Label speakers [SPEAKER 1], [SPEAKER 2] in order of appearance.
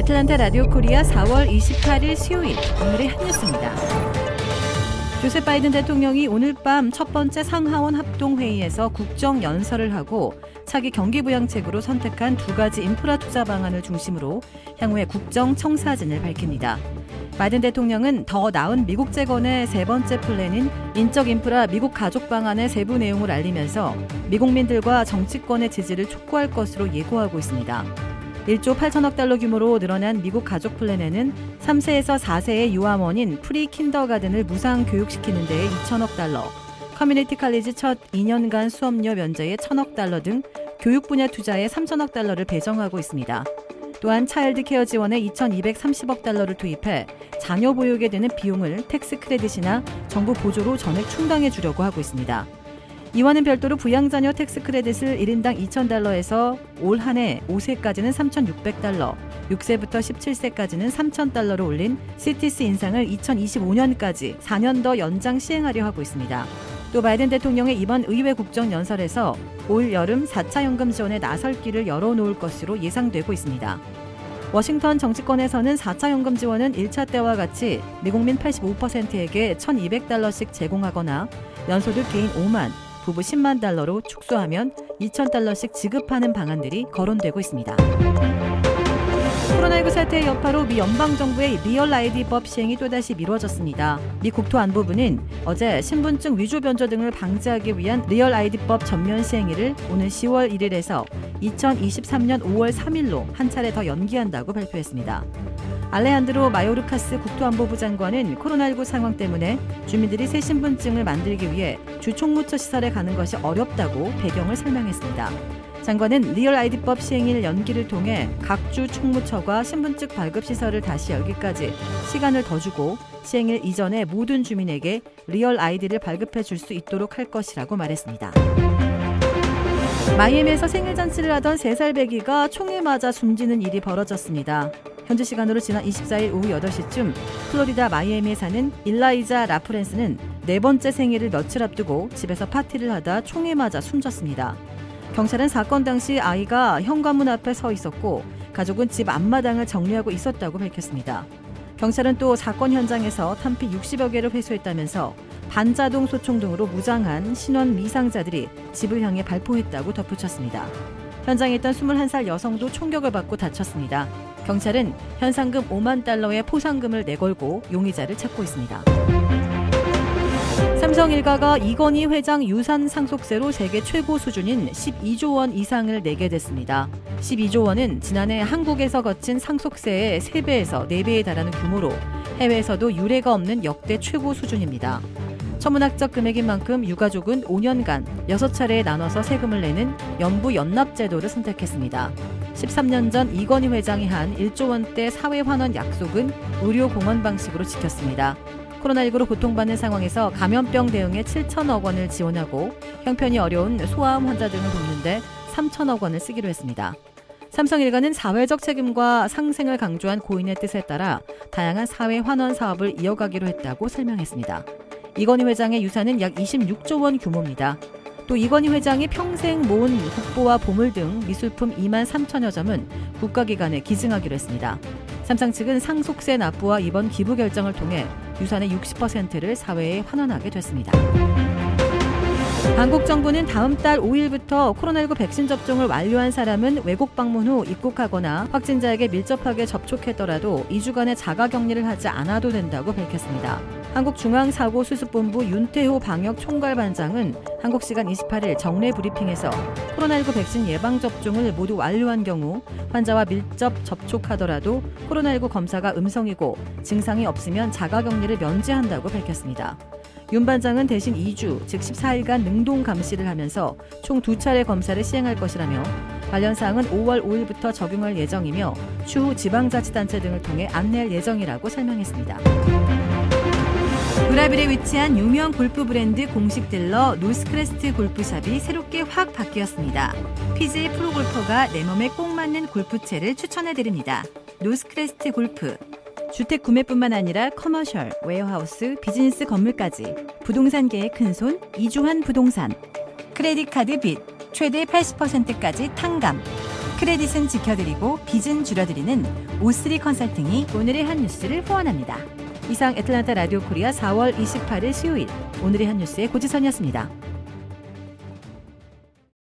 [SPEAKER 1] 애틀랜타 라디오 코리아 4월 28일 수요일 오늘의 한 뉴스입니다. 조셉 바이든 대통령이 오늘 밤 첫 번째 상하원 합동회의에서 국정연설을 하고 차기 경기부양책으로 선택한 두 가지 인프라 투자 방안을 중심으로 향후의 국정 청사진을 밝힙니다. 바이든 대통령은 더 나은 미국 재건의 세 번째 플랜인 인적 인프라 미국 가족 방안의 세부 내용을 알리면서 미국민들과 정치권의 지지를 촉구할 것으로 예고하고 있습니다. 1조 8천억 달러 규모로 늘어난 미국 가족 플랜에는 3세에서 4세의 유아원인 프리 킨더가든을 무상 교육시키는 데에 2천억 달러, 커뮤니티 칼리지 첫 2년간 수업료 면제에 1천억 달러 등 교육 분야 투자에 3천억 달러를 배정하고 있습니다. 또한 차일드 케어 지원에 2,230억 달러를 투입해 자녀 보육에 드는 비용을 텍스 크레딧이나 정부 보조로 전액 충당해 주려고 하고 있습니다. 이와는 별도로 부양자녀 텍스 크레딧을 1인당 2,000달러에서 올 한 해 5세까지는 3,600달러, 6세부터 17세까지는 3,000달러로 올린 CTC 인상을 2025년까지 4년 더 연장 시행하려 하고 있습니다. 또 바이든 대통령의 이번 의회 국정연설에서 올 여름 4차 연금 지원에 나설 길을 열어놓을 것으로 예상되고 있습니다. 워싱턴 정치권에서는 4차 연금 지원은 1차 때와 같이 미국민 85%에게 1,200달러씩 제공하거나 연소득 개인 5만, 부부 10만 달러로 축소하면 2,000달러씩 지급하는 방안들이 거론되고 있습니다. 코로나19 사태의 여파로 미 연방정부의 리얼 아이디법 시행이 또다시 미뤄졌습니다. 미 국토안보부는 어제 신분증 위조 변조 등을 방지하기 위한 리얼 아이디법 전면 시행일을 오는 10월 1일에서 2023년 5월 3일로 한 차례 더 연기한다고 발표했습니다. 알레한드로 마요르카스 국토안보부 장관은 코로나19 상황 때문에 주민들이 새 신분증을 만들기 위해 주 총무처 시설에 가는 것이 어렵다고 배경을 설명했습니다. 장관은 리얼 아이디법 시행일 연기를 통해 각 주 총무처가 신분증 발급 시설을 다시 열기까지 시간을 더 주고 시행일 이전에 모든 주민에게 리얼 아이디를 발급해 줄 수 있도록 할 것이라고 말했습니다. 마이애미에서 생일 잔치를 하던 3살 배기가 총에 맞아 숨지는 일이 벌어졌습니다. 현지 시간으로 지난 24일 오후 8시쯤 플로리다 마이애미에 사는 일라이자 라프렌스는 네 번째 생일을 며칠 앞두고 집에서 파티를 하다 총에 맞아 숨졌습니다. 경찰은 사건 당시 아이가 현관문 앞에 서 있었고 가족은 집 앞마당을 정리하고 있었다고 밝혔습니다. 경찰은 또 사건 현장에서 탄피 60여 개를 회수했다면서 반자동 소총 등으로 무장한 신원 미상자들이 집을 향해 발포했다고 덧붙였습니다. 현장에 있던 21살 여성도 총격을 받고 다쳤습니다. 경찰은 현상금 5만 달러의 포상금을 내걸고 용의자를 찾고 있습니다. 삼성 일가가 이건희 회장 유산 상속세로 세계 최고 수준인 12조 원 이상을 내게 됐습니다. 12조 원은 지난해 한국에서 거친 상속세의 3배에서 4배에 달하는 규모로 해외에서도 유례가 없는 역대 최고 수준입니다. 천문학적 금액인 만큼 유가족은 5년간 6차례에 나눠서 세금을 내는 연부 연납 제도를 선택했습니다. 13년 전 이건희 회장이 한 1조 원대 사회 환원 약속은 의료 공원 방식으로 지켰습니다. 코로나19로 고통받는 상황에서 감염병 대응에 7천억 원을 지원하고 형편이 어려운 소아암 환자 등을 돕는데 3천억 원을 쓰기로 했습니다. 삼성 일가는 사회적 책임과 상생을 강조한 고인의 뜻에 따라 다양한 사회 환원 사업을 이어가기로 했다고 설명했습니다. 이건희 회장의 유산은 약 26조 원 규모입니다. 또 이건희 회장이 평생 모은 국보와 보물 등 미술품 2만 3천여 점은 국가기관에 기증하기로 했습니다. 삼성 측은 상속세 납부와 이번 기부 결정을 통해 유산의 60%를 사회에 환원하게 됐습니다. 한국 정부는 다음 달 5일부터 코로나19 백신 접종을 완료한 사람은 외국 방문 후 입국하거나 확진자에게 밀접하게 접촉했더라도 2주간의 자가격리를 하지 않아도 된다고 밝혔습니다. 한국중앙사고수습본부 윤태호 방역총괄반장은 한국 시간 28일 정례 브리핑에서 코로나19 백신 예방접종을 모두 완료한 경우 환자와 밀접 접촉하더라도 코로나19 검사가 음성이고 증상이 없으면 자가격리를 면제한다고 밝혔습니다. 윤 반장은 대신 2주, 즉 14일간 능동 감시를 하면서 총 2차례 검사를 시행할 것이라며 관련 사항은 5월 5일부터 적용할 예정이며 추후 지방자치단체 등을 통해 안내할 예정이라고 설명했습니다. 브라질에 위치한 유명 골프 브랜드 공식 딜러 노스크레스트 골프샵이 새롭게 확 바뀌었습니다. PGA 프로골퍼가 내 몸에 꼭 맞는 골프채를 추천해드립니다. 노스크레스트 골프. 주택 구매뿐만 아니라 커머셜, 웨어하우스, 비즈니스 건물까지 부동산계의 큰손 이주환 부동산. 크레딧 카드 빚 최대 80%까지 탕감.
[SPEAKER 2] 크레딧은 지켜드리고 빚은 줄여드리는 O3 컨설팅이
[SPEAKER 1] 오늘의 한 뉴스를 후원합니다. 이상 애틀란타 라디오 코리아 4월 28일 수요일 오늘의 한 뉴스의 고지선이었습니다.